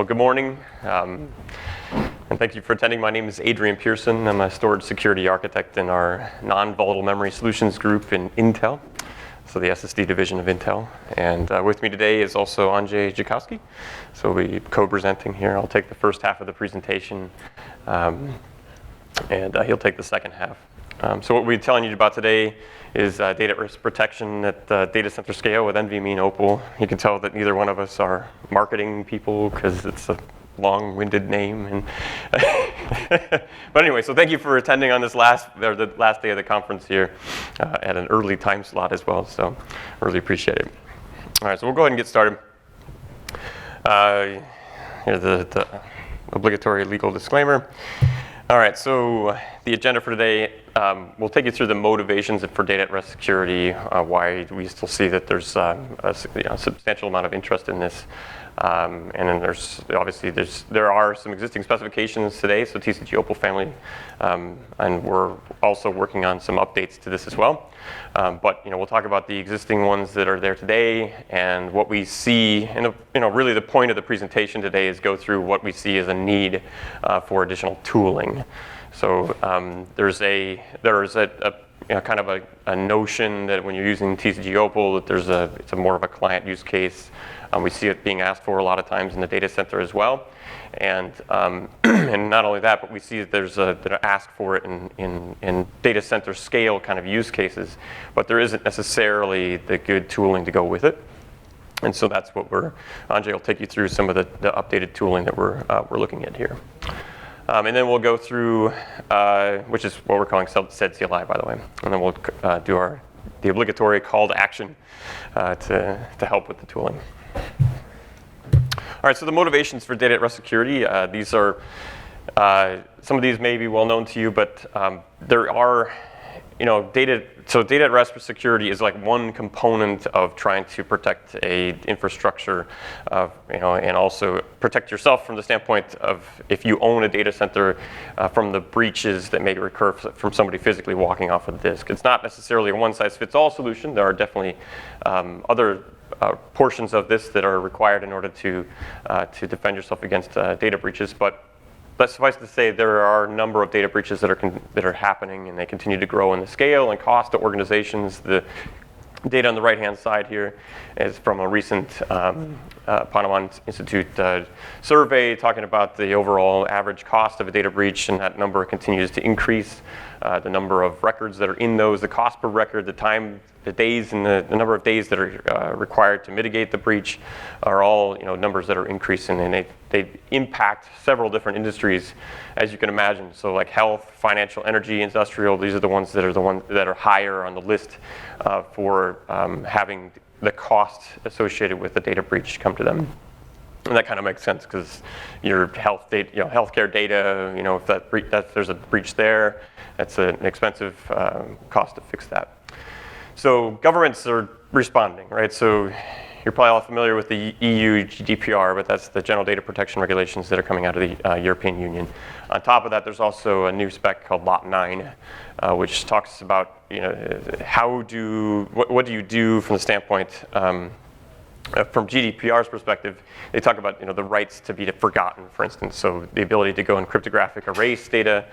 Well, good morning, and thank you for attending. My name is Adrian Pearson. I'm a storage security architect in our non-volatile memory solutions group in Intel, so the SSD division of Intel. And with me today is also Andrzej, Jakowski, so we'll be co-presenting here. I'll take the first half of the presentation, and he'll take the second half. So what we're telling you about today is data at risk protection at data center scale with NVMe and Opal. You can tell that neither one of us are marketing people because it's a long-winded name. And but anyway, so thank you for attending on this the last day of the conference here at an early time slot as well. So really appreciate it. All right, so we'll go ahead and get started. Here's the obligatory legal disclaimer. All right, so the agenda for today, we'll take you through the motivations for data at rest security, why we still see that there's a substantial amount of interest in this. And then there are some existing specifications today, so TCG Opal family, and we're also working on some updates to this as well. But we'll talk about the existing ones that are there today and what we see. And really the point of the presentation today is go through what we see as a need for additional tooling. So there's a kind of a notion that when you're using TCG Opal that it's a more of a client use case. We see it being asked for a lot of times in the data center as well, and and not only that, but we see that that are asked for it in data center scale kind of use cases, but there isn't necessarily the good tooling to go with it. And so that's what Andrzej will take you through some of the updated tooling that we're looking at here. And then we'll go through, which is what we're calling SDC, by the way. And then we'll do the obligatory call to action to help with the tooling. All right, so the motivations for data at rest security, these are, some of these may be well known to you, but there are, data at rest security is like one component of trying to protect a infrastructure, and also protect yourself from the standpoint of if you own a data center from the breaches that may recur from somebody physically walking off a disk. It's not necessarily a one-size-fits-all solution. There are definitely other portions of this that are required in order to defend yourself against data breaches, but suffice to say, there are a number of data breaches that are happening, and they continue to grow in the scale and cost to organizations. The data on the right-hand side here is from a recent Ponemon Institute survey talking about the overall average cost of a data breach, and that number continues to increase. The number of records that are in those, the cost per record, the days, and the number of days that are required to mitigate the breach are all numbers that are increasing, and they impact several different industries, as you can imagine. So like health, financial, energy, industrial, these are the ones that are higher on the list for having the cost associated with the data breach come to them. And that kind of makes sense because your health data, healthcare data, if there's a breach there, that's an expensive cost to fix that. So governments are responding, right? So you're probably all familiar with the EU GDPR, but that's the General Data Protection Regulations that are coming out of the European Union. On top of that, there's also a new spec called Lot 9, which talks about what do you do from the standpoint from GDPR's perspective. They talk about the rights to be forgotten, for instance. So the ability to go and cryptographic erase data,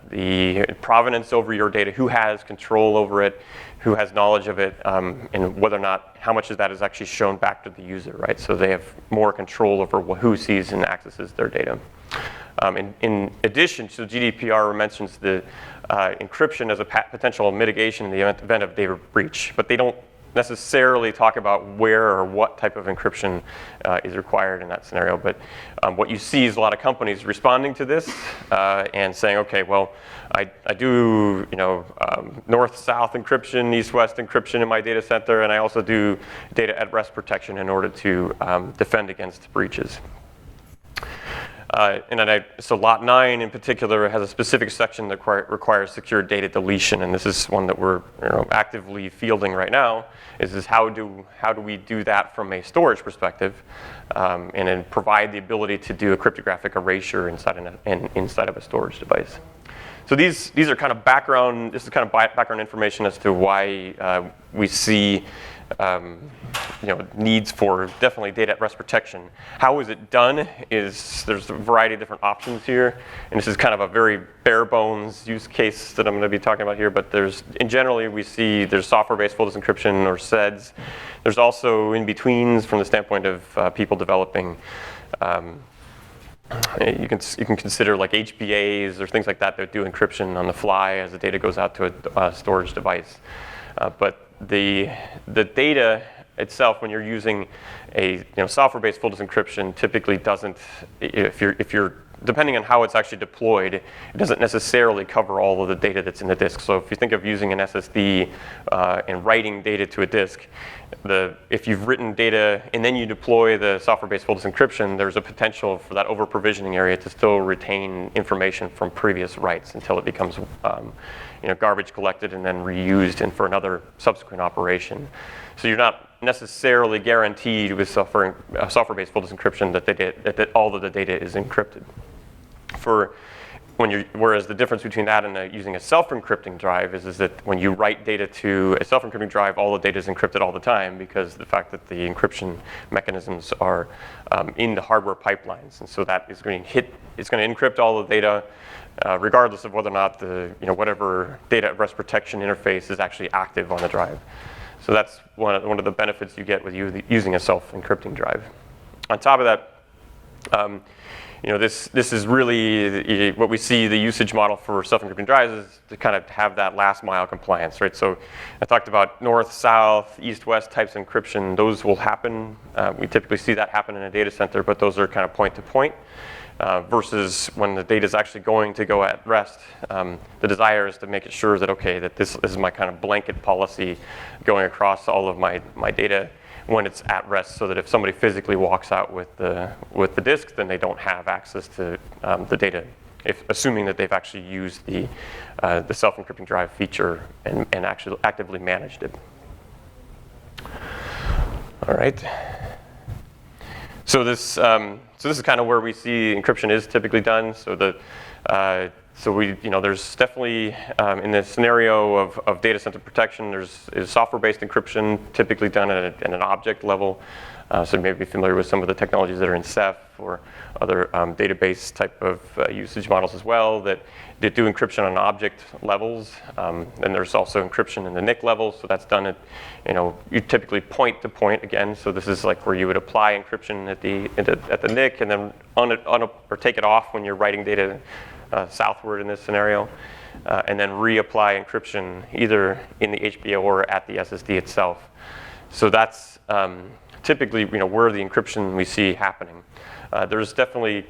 the provenance over your data, who has control over it, who has knowledge of it, and whether or not how much of that is actually shown back to the user, right? So they have more control over who sees and accesses their data. In addition, so GDPR mentions the encryption as a potential mitigation in the event of data breach, but they don't necessarily talk about where or what type of encryption is required in that scenario. But what you see is a lot of companies responding to this and saying, okay, well, I do north-south encryption, east-west encryption in my data center, and I also do data at rest protection in order to defend against breaches. So Lot 9 in particular has a specific section that requires secure data deletion, and this is one that we're actively fielding right now. Is how do we do that from a storage perspective, and then provide the ability to do a cryptographic erasure inside of a storage device. So these are kind of background. This is kind of background information as to why we see needs for definitely data at rest protection. How is it done? There's a variety of different options here, and this is kind of a very bare bones use case that I'm going to be talking about here. But generally we see there's software-based full disk encryption or SEDS. There's also in betweens from the standpoint of people developing. You can consider like HBAs or things like that do encryption on the fly as the data goes out to a storage device. But the data itself, when you're using a software-based full disk encryption, typically doesn't. If you're depending on how it's actually deployed, it doesn't necessarily cover all of the data that's in the disk. So if you think of using an SSD and writing data to a disk, if you've written data and then you deploy the software-based full disk encryption, there's a potential for that over-provisioning area to still retain information from previous writes until it becomes garbage collected and then reused and for another subsequent operation. So you're not necessarily guaranteed with software-based full disk encryption that all of the data is encrypted. Whereas the difference between that and using a self-encrypting drive is that when you write data to a self-encrypting drive, all the data is encrypted all the time because the fact that the encryption mechanisms are in the hardware pipelines, and so that is going to encrypt all the data, regardless of whether or not whatever data at rest protection interface is actually active on the drive. So that's one of the benefits you get with using a self-encrypting drive. On top of that, this is really what we see the usage model for self-encrypting drives is to kind of have that last mile compliance, right? So I talked about north, south, east, west types of encryption. Those will happen. We typically see that happen in a data center, but those are kind of point to point. Versus when the data is actually going to go at rest, the desire is to make it sure that, okay, that this is my kind of blanket policy going across all of my data when it's at rest, so that if somebody physically walks out with the disk, then they don't have access to the data, assuming that they've actually used the self-encrypting drive feature and actually actively managed it. All right. So this is kind of where we see encryption is typically done. So there's definitely in the scenario of data center protection, is software-based encryption typically done at an object level. So you may be familiar with some of the technologies that are in Ceph or other database type of usage models as well that do encryption on object levels. And there's also encryption in the NIC level. So that's done at, you typically point to point again. So this is like where you would apply encryption at the NIC and then or take it off when you're writing data southward in this scenario, and then reapply encryption either in the HBA or at the SSD itself. So that's typically where the encryption we see happening. There's definitely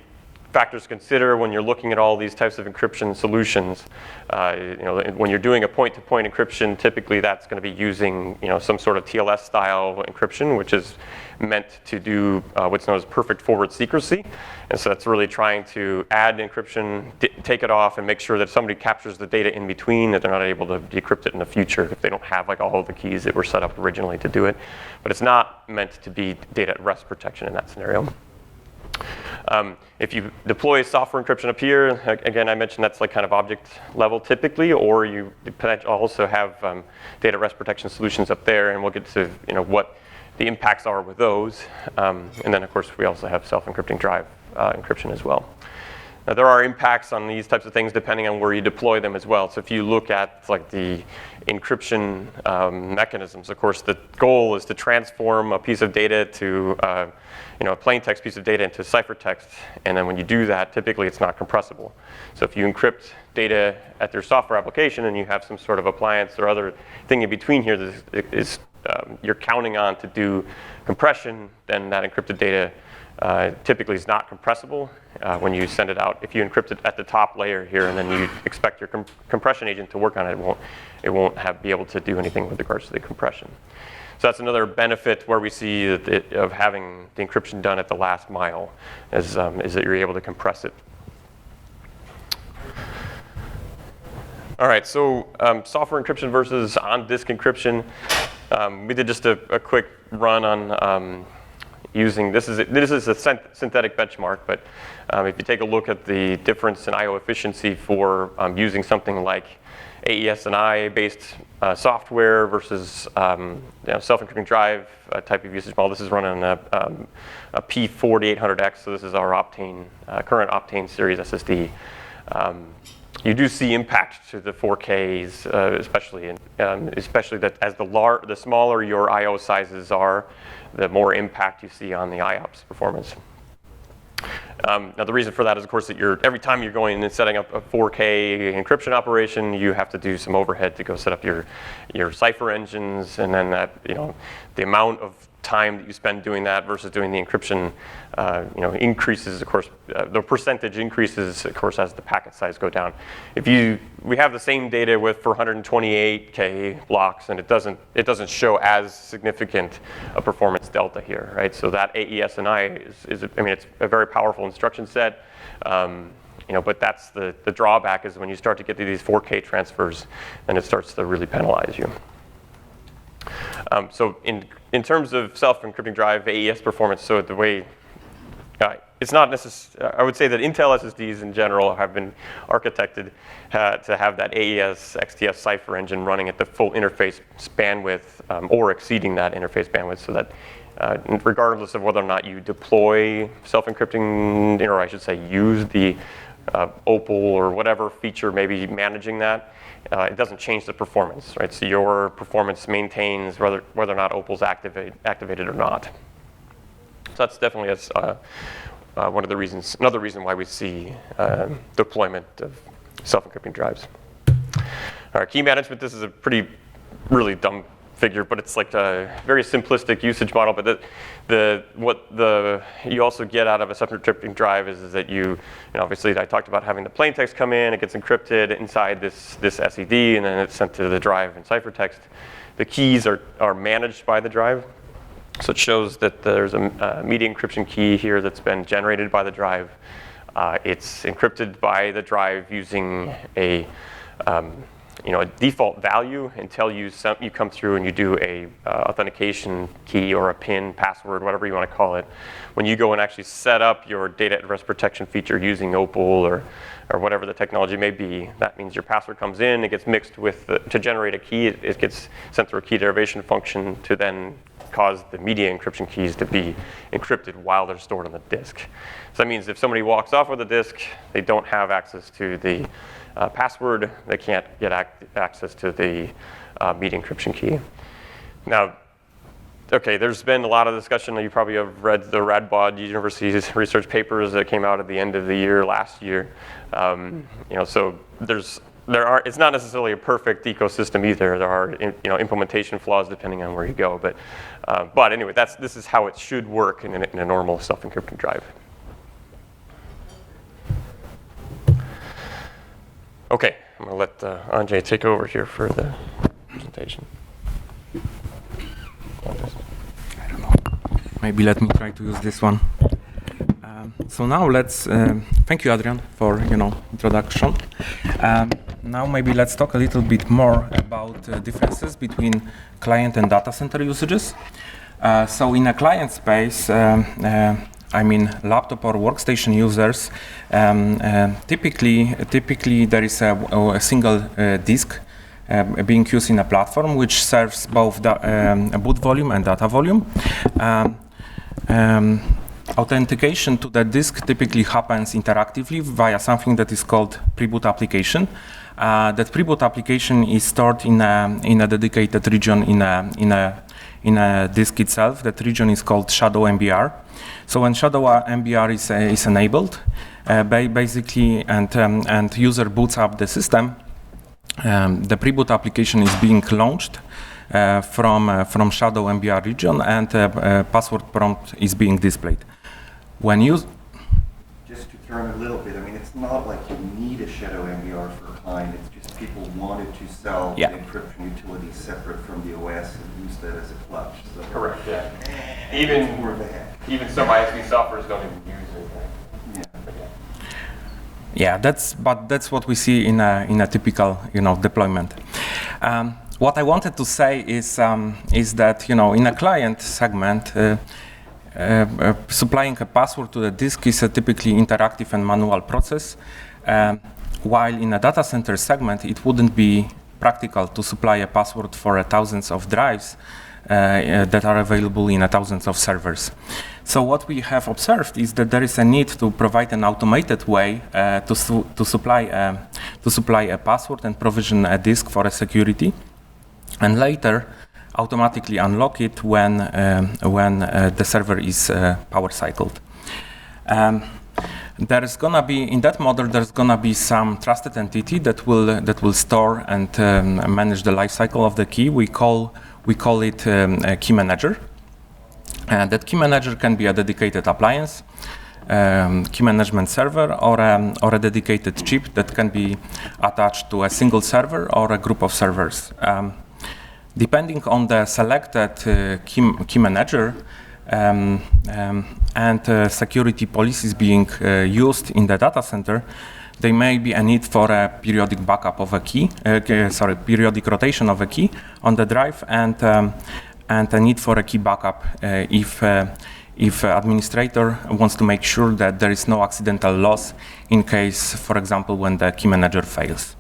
factors to consider when you're looking at all these types of encryption solutions. When you're doing a point-to-point encryption, typically that's going to be using some sort of TLS style encryption, which is meant to do what's known as perfect forward secrecy. And so that's really trying to add encryption, take it off, and make sure that if somebody captures the data in between, that they're not able to decrypt it in the future if they don't have all of the keys that were set up originally to do it. But it's not meant to be data at rest protection in that scenario. If you deploy software encryption up here, again, I mentioned that's kind of object level typically, or you also have data at rest protection solutions up there, and we'll get to what the impacts are with those. And then, of course, we also have self-encrypting drive encryption as well. Now, there are impacts on these types of things depending on where you deploy them as well. So if you look at the encryption mechanisms, of course, the goal is to transform a piece of data to a plain text piece of data into ciphertext. And then when you do that, typically it's not compressible. So if you encrypt data at your software application and you have some sort of appliance or other thing in between here that is you're counting on to do compression, then that encrypted data typically is not compressible when you send it out. If you encrypt it at the top layer here and then you expect your compression agent to work on it, it won't be able to do anything with regards to the compression. So that's another benefit where we see of having the encryption done at the last mile is that you're able to compress it. All right, so software encryption versus on-disk encryption. We did just a quick run on using, this is a synthetic benchmark, but if you take a look at the difference in I/O efficiency for using something like AES and I based software versus self-encrypting drive type of usage model. This is running on a P4800X, so this is our Optane, current Optane series SSD. You do see impact to the 4Ks, especially that as the smaller your I/O sizes are, the more impact you see on the IOPS performance. Now the reason for that is, of course, that every time you're going and setting up a 4K encryption operation, you have to do some overhead to go set up your cipher engines, and then the amount of time that you spend doing that versus doing the encryption, increases. Of course, the percentage increases, of course, as the packet size go down. We have the same data for 128K blocks, and it doesn't show as significant a performance delta here, right? So that AES and I is it's a very powerful instruction set, but that's the drawback is when you start to get to these 4K transfers, then it starts to really penalize you. So in terms of self-encrypting drive AES performance, so the way it's not necessary. I would say that Intel SSDs in general have been architected to have that AES XTS cipher engine running at the full interface bandwidth or exceeding that interface bandwidth, so that regardless of whether or not you deploy self-encrypting, or I should say use the Opal or whatever feature may be managing that, it doesn't change the performance, right? So your performance maintains whether or not Opal's activated or not. So that's definitely one of the reasons, another reason why we see deployment of self-encrypting drives. All right, key management. This is a really dumb figure, but it's like a very simplistic usage model. But what you also get out of a self-encrypting drive is that obviously I talked about having the plain text come in, it gets encrypted inside this SED, and then it's sent to the drive in ciphertext. The keys are managed by the drive. So it shows that there's a media encryption key here that's been generated by the drive. It's encrypted by the drive using a default value until you come through and you do a authentication key or a PIN, password, whatever you want to call it. When you go and actually set up your data at rest protection feature using Opal or whatever the technology may be, that means your password comes in, it gets mixed with to generate a key, it gets sent through a key derivation function to then cause the media encryption keys to be encrypted while they're stored on the disk. So that means if somebody walks off with a disk, they don't have access to the password, they can't get access to the media encryption key. Now, okay, there's been a lot of discussion. You probably have read the Radboud University's research papers that came out at the end of the year last year. So it's not necessarily a perfect ecosystem either. There are implementation flaws depending on where you go. But anyway, this is how it should work in a normal self-encrypting drive. Okay, I'm going to let Andrzej take over here for the presentation. I don't know. Maybe let me try to use this one. So now let's, thank you, Adrian, for introduction. Now maybe let's talk a little bit more about differences between client and data center usages. So in a client space, laptop or workstation users, typically there is a single disk being used in a platform which serves both the boot volume and data volume. Authentication to the disk typically happens interactively via something that is called pre-boot application. That pre-boot application is stored in a dedicated region in a disk itself. That region is called shadow MBR. So when shadow MBR is enabled, basically, and user boots up the system, the pre-boot application is being launched from shadow MBR region, and password prompt is being displayed. Just to turn a little bit, it's not like you need a shadow MBR for a client. It's just people wanted to sell the encryption utility separate from the OS and use that as a clutch. So correct. Yeah. Even some ISV softwares don't even use it. Right? Yeah. That's what we see in a typical deployment. What I wanted to say is that in a client segment. supplying a password to the disk is a typically interactive and manual process, while in a data center segment, it wouldn't be practical to supply a password for thousands of drives that are available in thousands of servers. So what we have observed is that there is a need to provide an automated way to supply a password and provision a disk for a security, and later automatically unlock it when the server is power cycled. There's gonna be, in that model, there's gonna be some trusted entity that will store and manage the lifecycle of the key. We call it a key manager. That key manager can be a dedicated appliance, key management server, or a dedicated chip that can be attached to a single server or a group of servers. Depending on the selected key manager, and security policies being used in the data center, there may be a need for a periodic backup of a key, periodic rotation of a key on the drive, and a need for a key backup if administrator wants to make sure that there is no accidental loss in case, for example, when the key manager fails.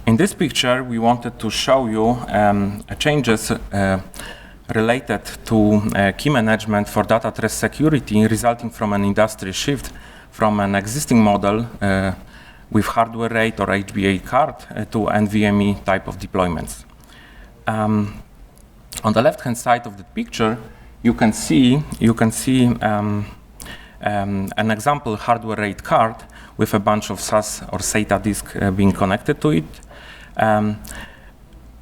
In this picture, we wanted to show you changes related to key management for data trace security resulting from an industry shift from an existing model with hardware RAID or HBA card to NVMe type of deployments. On the left-hand side of the picture, you can see an example hardware RAID card with a bunch of SAS or SATA disk being connected to it.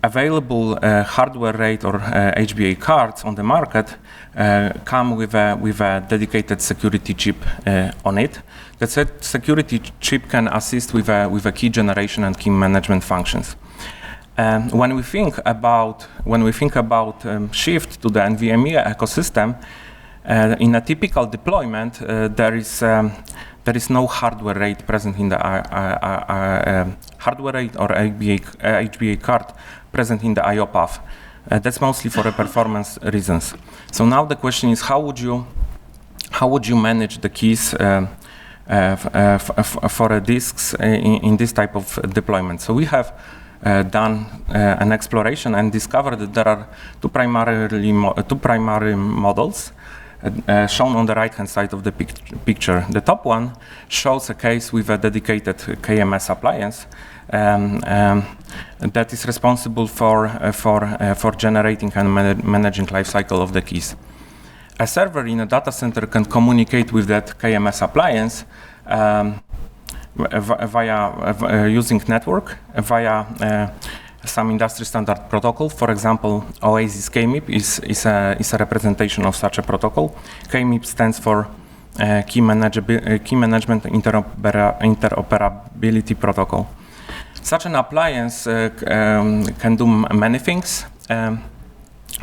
Available hardware RAID or HBA cards on the market come with a dedicated security chip on it. That security chip can assist with a key generation and key management functions. When we think about shift to the NVMe ecosystem, in a typical deployment, there is no hardware RAID present in the hardware RAID or HBA card present in the I/O path. That's mostly for performance reasons. So now the question is, how would you manage the keys for disks in this type of deployment? So we have done an exploration and discovered that there are two primary models shown on the right-hand side of the picture. The top one shows a case with a dedicated KMS appliance that is responsible for generating and managing lifecycle of the keys. A server in a data center can communicate with that KMS appliance using network via some industry standard protocol. For example, Oasis KMIP is a representation of such a protocol. KMIP stands for Key Management Interoperability Protocol. Such an appliance can do many things.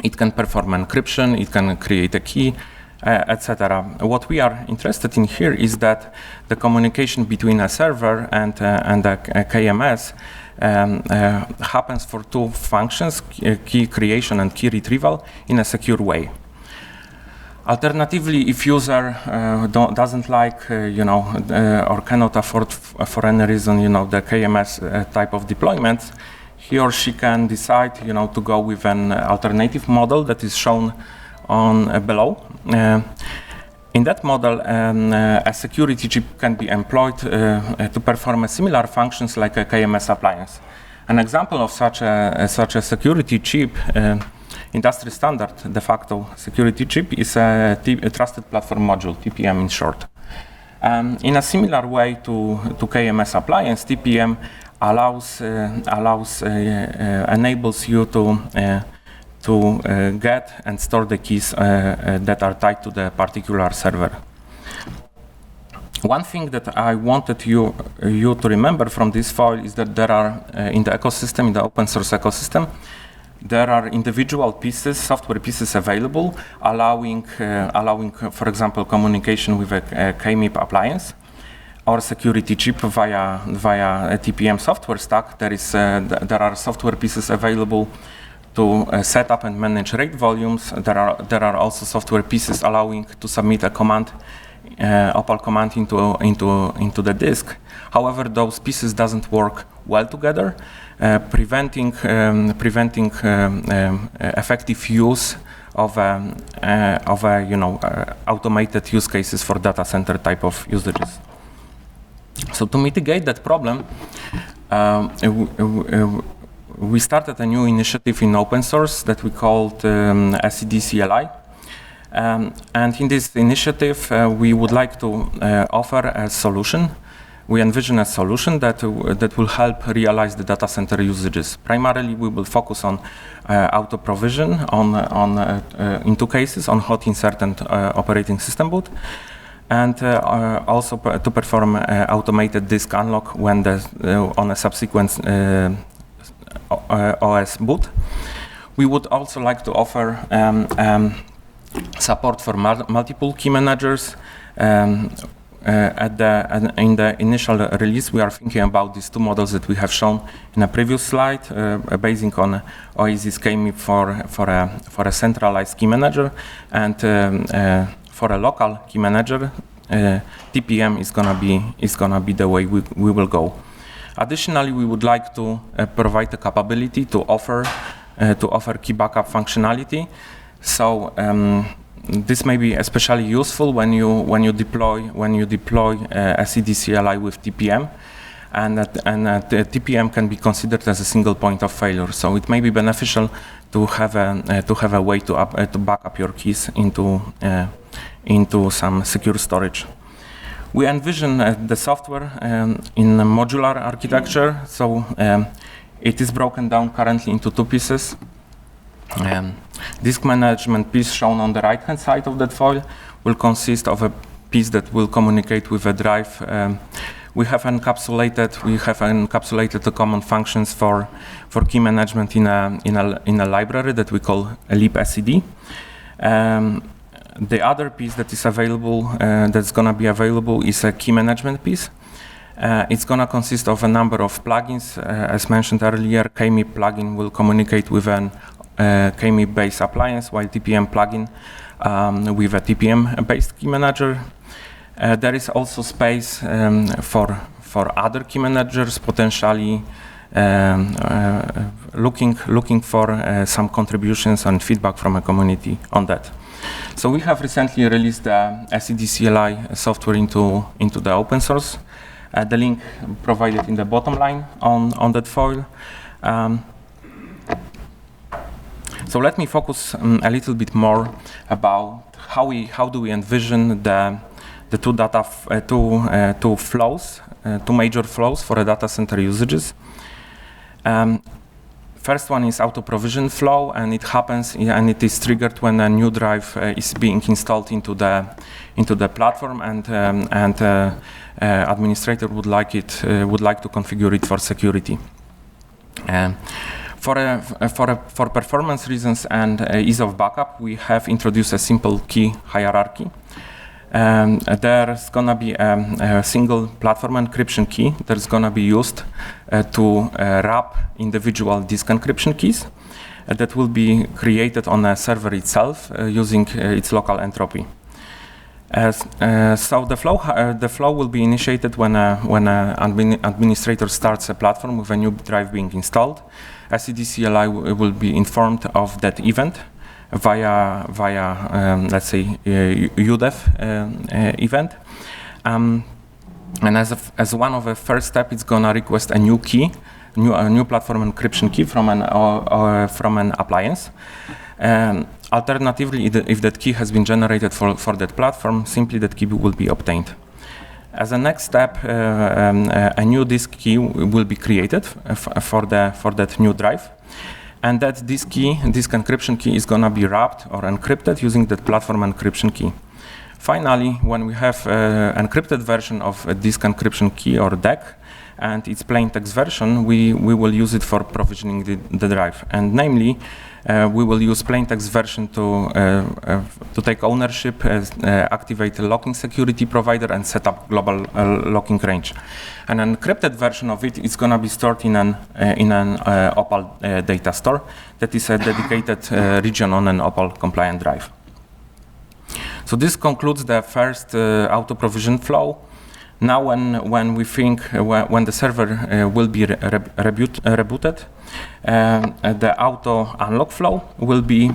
It can perform encryption, it can create a key, etc. What we are interested in here is that the communication between a server and a KMS happens for two functions, key creation and key retrieval, in a secure way. Alternatively, if user doesn't like, or cannot afford for any reason, the KMS type of deployment, he or she can decide, to go with an alternative model that is shown on below. In that model, a security chip can be employed to perform similar functions like a KMS appliance. An example of such a security chip, industry standard de facto security chip, is a Trusted Platform Module, TPM in short. In a similar way to KMS appliance, TPM enables you to get and store the keys that are tied to the particular server. One thing that I wanted you to remember from this file is that there are, in the ecosystem, in the open source ecosystem, there are individual pieces, software pieces available, allowing, for example, communication with a KMIP appliance or security chip via a TPM software stack. There are software pieces available to set up and manage RAID volumes. There are also software pieces allowing to submit a command, Opal command into the disk. However, those pieces doesn't work well together, preventing effective use of automated use cases for data center type of usages. So to mitigate that problem, we started a new initiative in open source that we called SDC. And in this initiative, we would like to offer a solution. We envision a solution that will help realize the data center usages. Primarily, we will focus on auto provision in two cases, on hot insert and operating system boot, and also to perform automated disk unlock when on a subsequent OS boot. We would also like to offer support for multiple key managers. In the initial release, we are thinking about these two models that we have shown in a previous slide, basing on Oasis KMIP for a centralized key manager, and for a local key manager, TPM is gonna be the way we will go. Additionally, we would like to provide the capability to offer key backup functionality. So this may be especially useful when you deploy SDC CLI with TPM, and the TPM can be considered as a single point of failure. So it may be beneficial to have a way to back up your keys into some secure storage. We envision the software in a modular architecture, so it is broken down currently into two pieces. Disk management piece shown on the right-hand side of that foil will consist of a piece that will communicate with a drive. We have encapsulated the common functions for key management in a library that we call a libstd. The other piece that is available, that's going to be available, is a key management piece. It's going to consist of a number of plugins. As mentioned earlier, KMIP plugin will communicate with an KMIP-based appliance, while TPM plugin with a TPM-based key manager. There is also space for other key managers, potentially looking for some contributions and feedback from a community on that. So we have recently released the SDC CLI software into the open source. The link provided in the bottom line on that foil. So let me focus a little bit more about how do we envision the two major flows for a data center usages. First one is auto provision flow, and it happens and it is triggered when a new drive is being installed into the platform, and administrator would like to configure it for security. For performance reasons and ease of backup, we have introduced a simple key hierarchy. There's going to be a single platform encryption key that's going to be used to wrap individual disk encryption keys that will be created on a server itself using its local entropy. So the flow will be initiated when an administrator starts a platform with a new drive being installed. SDC CLI will be informed of that event via let's say UDEF event, and as one of the first step, it's gonna request a new key, a new platform encryption key from an appliance. Alternatively, if that key has been generated for that platform, simply that key will be obtained. As a next step, a new disk key will be created for that new drive. And that disk encryption key is going to be wrapped or encrypted using that platform encryption key. Finally, when we have encrypted version of a disk encryption key or DEC, and its plain text version, we will use it for provisioning the drive. And namely, we will use plain text version to take ownership, activate a locking security provider, and set up global locking range. An encrypted version of it is going to be stored in an Opal data store that is a dedicated region on an Opal compliant drive. So this concludes the first auto provision flow. Now, when we think when the server will be rebooted, the auto unlock flow will be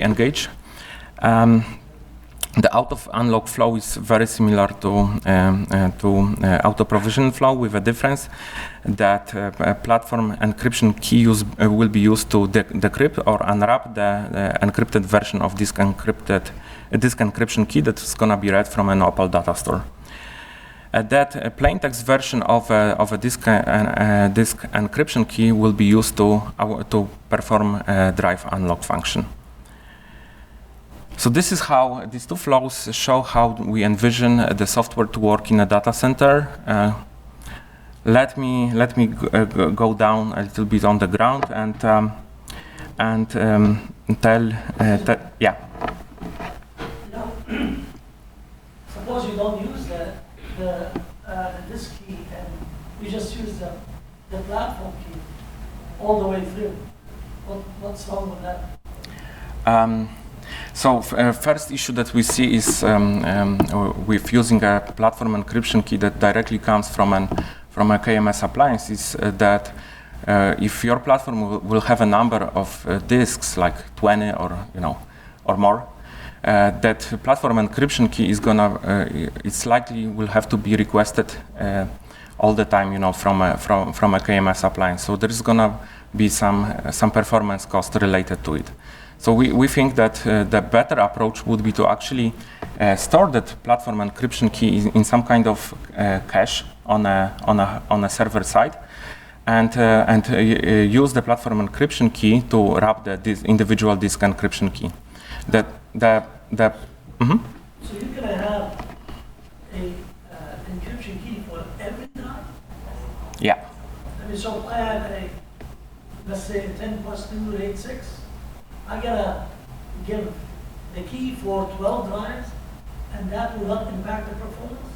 engaged. The auto unlock flow is very similar to auto provision flow, with a difference that platform encryption key will be used to decrypt or unwrap the encrypted version of disk encryption key that is going to be read from an Opal data store. That plain text version of a disk encryption key will be used to perform a drive unlock function. So this is how these two flows show how we envision the software to work in a data center. Let me go down a little bit on the ground and tell yeah. Suppose you don't use the disk key and you just use the platform key all the way through. What's wrong with that? So first issue that we see is with using a platform encryption key that directly comes from a KMS appliance is that if your platform will have a number of disks, like 20 or more, that platform encryption key is it's likely will have to be requested all the time, from a KMS appliance. So there is gonna be some performance cost related to it. So we think that the better approach would be to actually store that platform encryption key in some kind of cache on a server side, and use the platform encryption key to wrap the individual disk encryption key. So you're going to have a encryption key for every drive? Yeah. I mean, so if I have let's say 10 plus 2, 8, 6, I gotta give the key for 12 drives, and that will not impact the performance?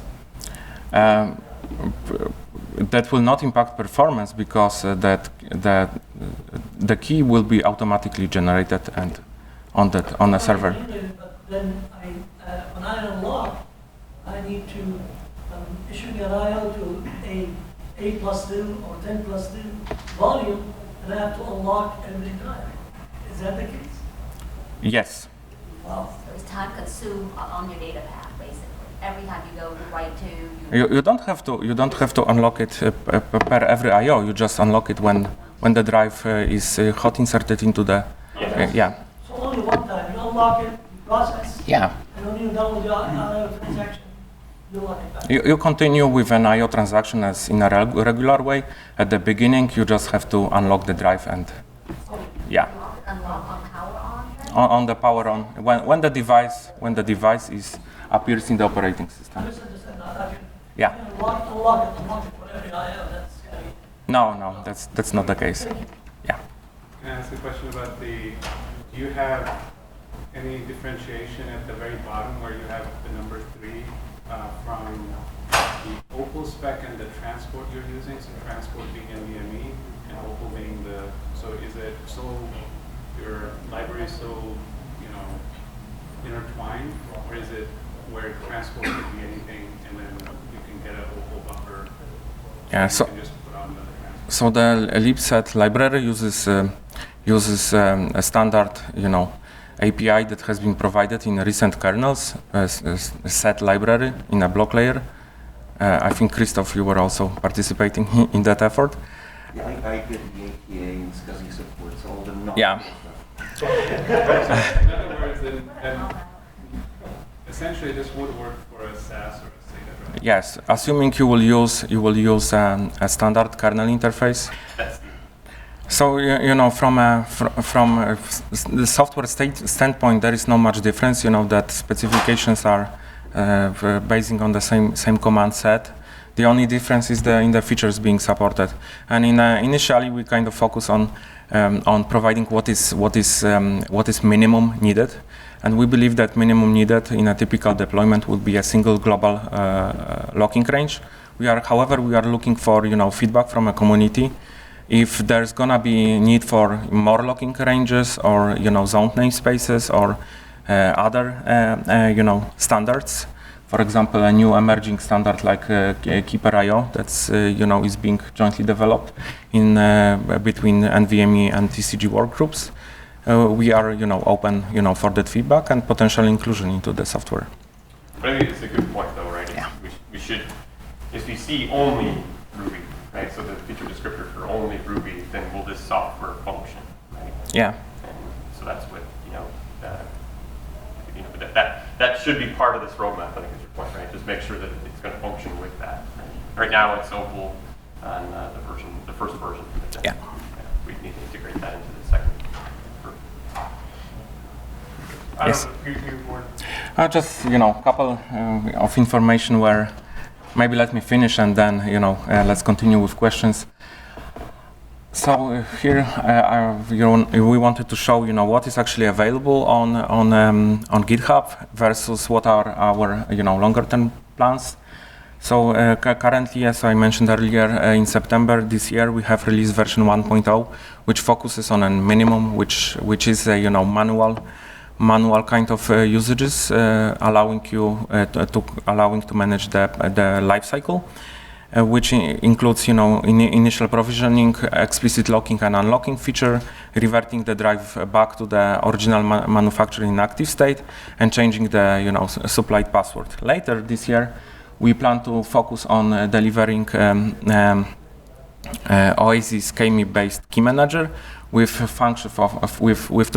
That will not impact performance because the key will be automatically generated and on a server. But then when I unlock, I need to issue an IO to a 8 plus 2 or 10 plus 2 volume, and I have to unlock every drive. Is that the case? Yes. Wow. So it's time consumed on your data path, basically. Every time you go right to You don't have to unlock it per every I/O. You just unlock it when the drive is hot inserted into the yeah. So only one time you unlock it, you process. Yeah. And when you're done with your IO transaction, you lock it back. You continue with an I/O transaction as in a regular way. At the beginning, you just have to unlock the drive and yeah. unlock on power on? On the power on when the device appears in the operating system. I misunderstood that. Yeah. Unlock it for every IO. That's gonna be. No, that's not the case. Yeah. Can I ask a question about do you have any differentiation at the very bottom where you have the number 3 from the Opal spec and the transport you're using? So transport being NVMe and Opal being so is it so your library is so intertwined, or is it where transport could be anything and then you can get an Opal buffer? Yeah. So. You can just put on the transport. So the libset library uses a standard, API that has been provided in recent kernels, a set library in a block layer. I think Christoph, you were also participating in that effort. Yeah, I did the APA and SCSI supports all the non. Yeah. In other words, then essentially this would work for a SAS or a SATA, right? Yes, assuming you will use a standard kernel interface. So from the software standpoint, there is not much difference. That specifications are basing on the same command set. The only difference is in the features being supported. And initially, we kind of focus on providing what is minimum needed. And we believe that minimum needed in a typical deployment would be a single global locking range. However, we are looking for feedback from a community. If there's gonna be need for more locking ranges or zoned namespaces or other standards. For example, a new emerging standard like Keeper.io that's is being jointly developed in between NVMe and TCG workgroups. We are open for that feedback and potential inclusion into the software. But I think it's a good point though, right? Yeah. We should, if we see only Ruby, right? So the feature descriptor for only Ruby, then will this software function, right? Yeah. And so that's what that should be part of this roadmap. I think is your point, right? Just make sure that it's going to function with that. Right now it's Opal on the first version. Yeah. We need to integrate that into the second. Yes. Just a couple of information where maybe let me finish and then let's continue with questions. So here we wanted to show what is actually available on GitHub versus what are our longer term plans. So currently, as I mentioned earlier, in September this year we have released version 1.0, which focuses on a minimum, which is a manual kind of usages, allowing to manage the life cycle. Which includes, initial provisioning, explicit locking and unlocking feature, reverting the drive back to the original manufacturing active state, and changing the, supplied password. Later this year, we plan to focus on delivering Oasis KME-based key manager with two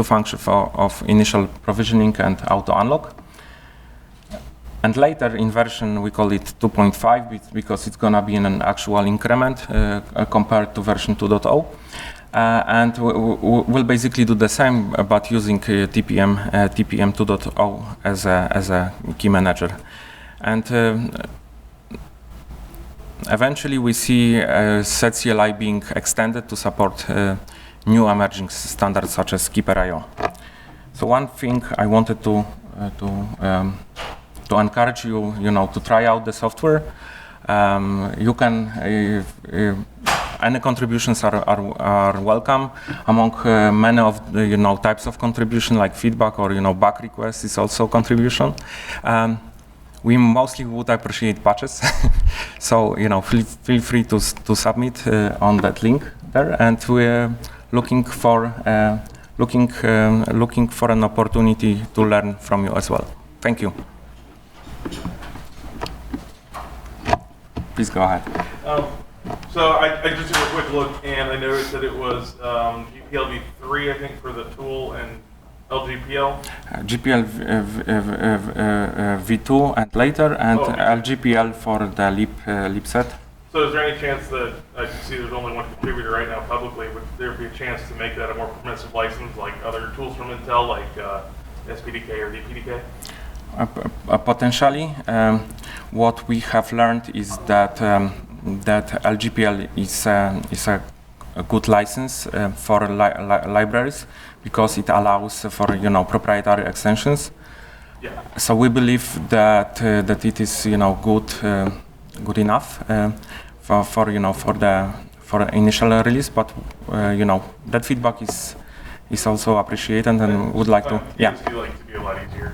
functions of initial provisioning and auto unlock. And later in version, we call it 2.5 because it's going to be in an actual increment compared to version 2.0. And we'll basically do the same, but using TPM 2.0 as a key manager. And eventually we see setCLI being extended to support new emerging standards such as Keeper.io. So one thing I wanted to encourage you, to try out the software. You can, any contributions are welcome. Among many of the types of contribution, like feedback or bug requests, is also contribution. We mostly would appreciate patches, so feel free to submit on that link there, and we're looking for an opportunity to learn from you as well. Thank you. Please go ahead. So I just did a quick look, and I noticed that it was GPL v3, I think, for the tool, and LGPL. GPL v2 and later, and LGPL for the lib set. So is there any chance that, I see there's only one contributor right now publicly, would there be a chance to make that a more permissive license like other tools from Intel, like SPDK or DPDK? Potentially. What we have learned is that LGPL is a good license for libraries because it allows for proprietary extensions. Yeah. So we believe that it is good enough for initial release, but that feedback is also appreciated, and would like to BSD like to be a lot easier.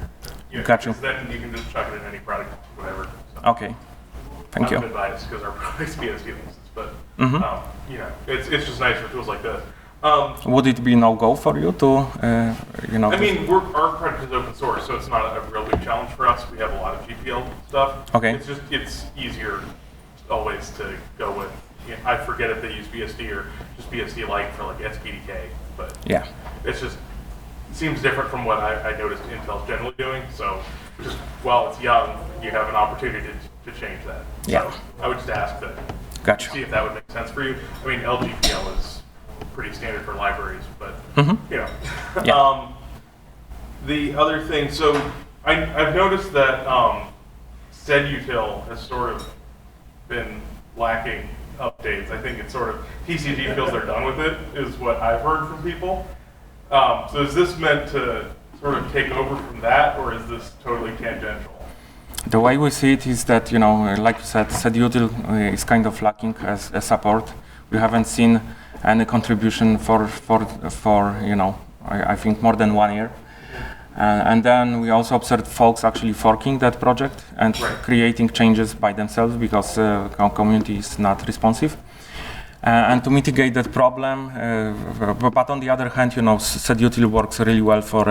Got you. Then you can just chuck it in any product, whatever. So. Okay. Thank you. I'm a bit biased because our product's BSD license, but it's just nice for tools like this. Would it be no-go for you to, I mean, our product is open source, so it's not a real big challenge for us. We have a lot of GPL stuff. Okay. It's easier always to go with. I forget if they use BSD or just BSD-like for like SPDK, but yeah, it's just seems different from what I noticed Intel's generally doing. So just while it's young, you have an opportunity to change that. Yeah. So I would just ask that. Gotcha. See if that would make sense for you. I mean, LGPL is pretty standard for libraries, but Yeah. The other thing, so I've noticed that sedutil has sort of been lacking updates. I think it's sort of, TCG feels they're done with it, is what I've heard from people. So is this meant to sort of take over from that, or is this totally tangential? The way we see it is that, like you said, sedutil is kind of lacking as a support. We haven't seen any contribution for I think more than 1 year. And then we also observed folks actually forking that project and creating changes by themselves because our community is not responsive. And to mitigate that problem, but on the other hand, sedutil works really well for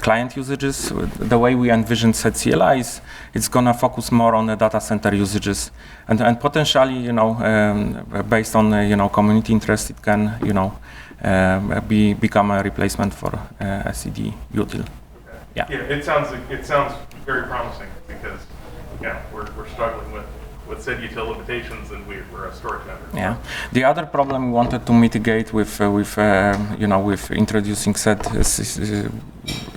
client usages. The way we envision setCLI is it's gonna focus more on the data center usages, and potentially, based on community interest, it can become a replacement for SCD util. Okay. Yeah. Yeah, it sounds very promising because we're struggling with said util limitations, and we're a storage vendor. Yeah. The other problem we wanted to mitigate with introducing said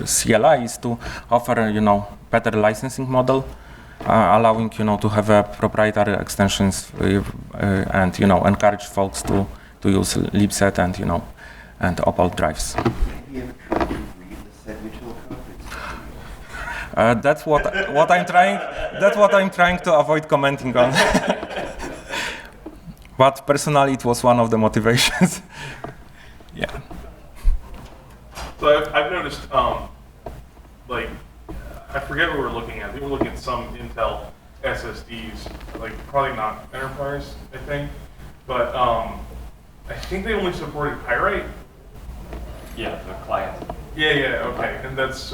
CLI is to offer better licensing model, allowing to have proprietary extensions and encourage folks to use libset and Opal drives. Have you ever tried to read the said util code? That's what I'm trying. That's what I'm trying to avoid commenting on. But personally, it was one of the motivations. Yeah. So I've noticed, I forget what we were looking at. We were looking at some Intel SSDs, probably not enterprise, I think, but I think they only supported Pyrite. Yeah, the client. Yeah, okay. And that's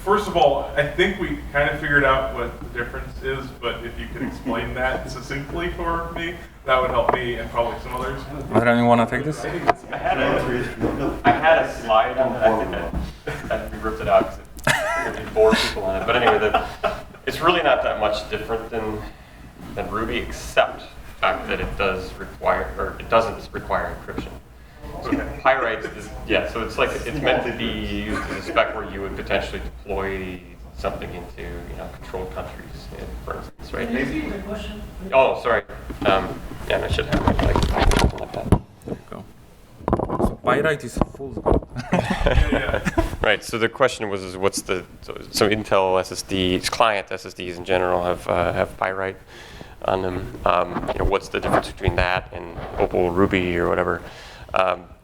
first of all, I think we kind of figured out what the difference is, but if you could explain that succinctly for me, that would help me and probably some others. Adrian, you want to take this? I had a slide, and I think we ripped it out because it bored people on it. But anyway, it's really not that much different than Ruby, except the fact that it doesn't require encryption. So Pyrite is, so it's meant to be used as a spec where you would potentially deploy something into controlled countries, for instance, right? Can you repeat the question? Oh, sorry. And I should have something like that. There you go. So Pyrite is full. Right. So the question was, what's so Intel SSDs, client SSDs in general have Pyrite on them. What's the difference between that and Opal, Ruby, or whatever?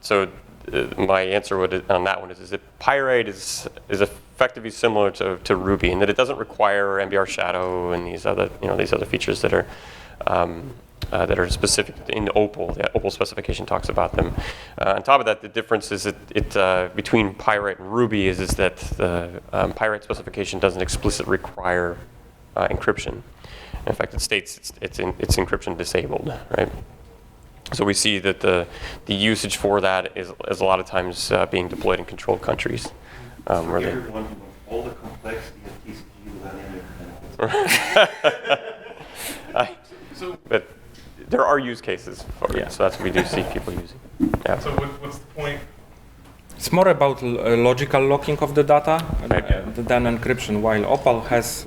So my answer on that one is that Pyrite is effectively similar to Ruby in that it doesn't require MBR shadow and these other features that are specific in Opal. The Opal specification talks about them. On top of that, the difference is between Pyrite and Ruby is that the Pyrite specification doesn't explicitly require encryption. In fact, it states it's encryption disabled, right? So we see that the usage for that is a lot of times being deployed in controlled countries. Where Everyone who wants all the complexity of TCG without any benefits. But there are use cases for it, so that's what we do see people using. Yeah. So what's the point? It's more about logical locking of the data than encryption. While Opal has,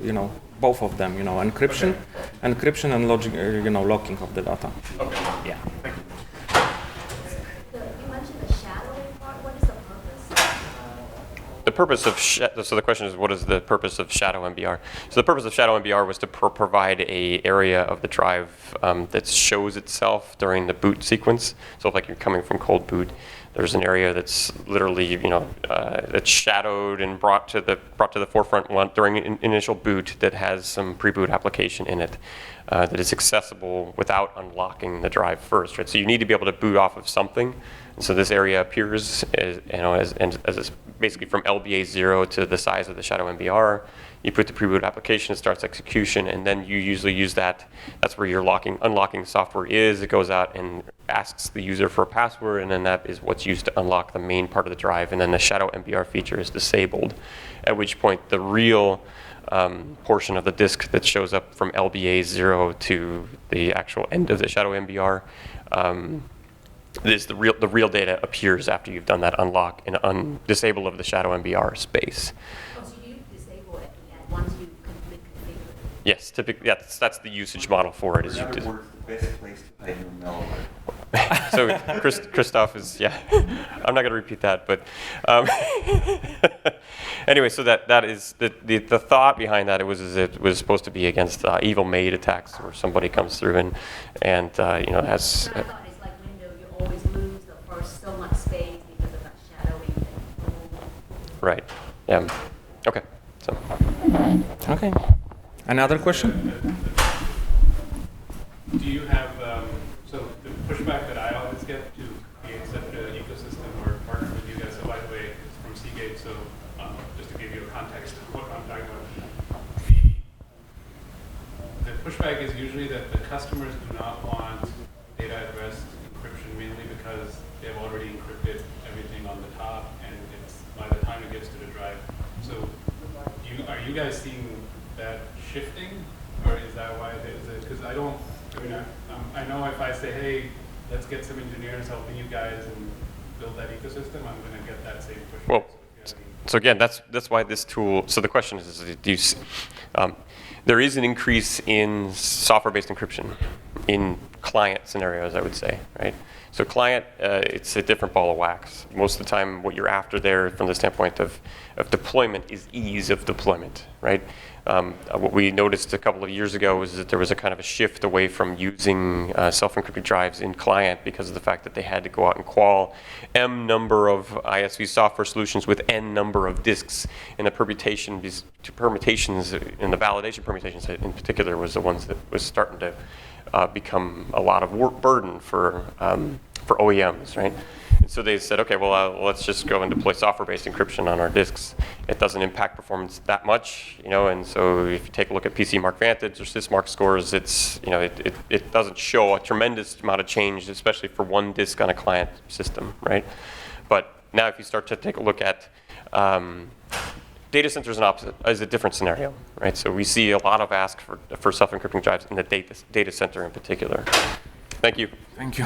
both of them, encryption and logic, locking of the data. Okay. Yeah. Thank you. You mentioned the shadowing part. What is the purpose? The purpose of so the question is, what is the purpose of shadow MBR? So the purpose of shadow MBR was to provide a area of the drive that shows itself during the boot sequence. So if you're coming from cold boot, there's an area that's literally that's shadowed and brought to the forefront during initial boot that has some pre-boot application in it that is accessible without unlocking the drive first, right? So you need to be able to boot off of something. And so this area appears as basically from LBA 0 to the size of the shadow MBR. You put the pre-boot application, it starts execution, and then you usually use that. That's where your unlocking software is. It goes out and asks the user for a password, and then that is what's used to unlock the main part of the drive. And then the shadow MBR feature is disabled, at which point the real portion of the disk that shows up from LBA 0 to the actual end of the shadow MBR the real data appears after you've done that unlock and disable of the shadow MBR space. So you disable it once you configure Yes, typically, that's the usage model for it. In other words, the best place to pay your malware. So Christoph is, yeah, I'm not going to repeat that, but anyway, so that is the thought behind that. It was supposed to be against evil maid attacks, where somebody comes through and has. But I thought it's like Windows, you always lose the first so much space because of that shadowing thing. Right. Yeah. Okay. So. Okay. Another question? Do you have, so the pushback that I always get to create such an ecosystem or partner with you guys, so by the way, it's from Seagate, so just to give you a context of what I'm talking about, the pushback is usually that the customers do not want data at rest encryption, mainly because they've already encrypted everything on the top, and it's by the time it gets to the drive. So are you guys seeing that shifting, or is that why it is? Because I know if I say, hey, let's get some engineers helping you guys and build that ecosystem, I'm going to get that same pushback. Well, so again, that's why this tool. So the question is do you, there is an increase in software-based encryption in client scenarios, I would say, right? So client, it's a different ball of wax. Most of the time, what you're after there, from the standpoint of deployment, is ease of deployment, right? What we noticed a couple of years ago was that there was a kind of a shift away from using self-encrypted drives in client because of the fact that they had to go out and qual M number of ISV software solutions with N number of disks. And the permutations and the validation permutations in particular was the ones that was starting to become a lot of work burden for OEMs, right? And so they said, okay, well, let's just go and deploy software-based encryption on our disks. It doesn't impact performance that much, and so if you take a look at PC Mark Vantage or Sysmark scores, it's, it doesn't show a tremendous amount of change, especially for one disk on a client system, right? But now if you start to take a look at data centers, is a different scenario, right? So we see a lot of ask for self-encrypting drives in the data center in particular. Thank you. Thank you.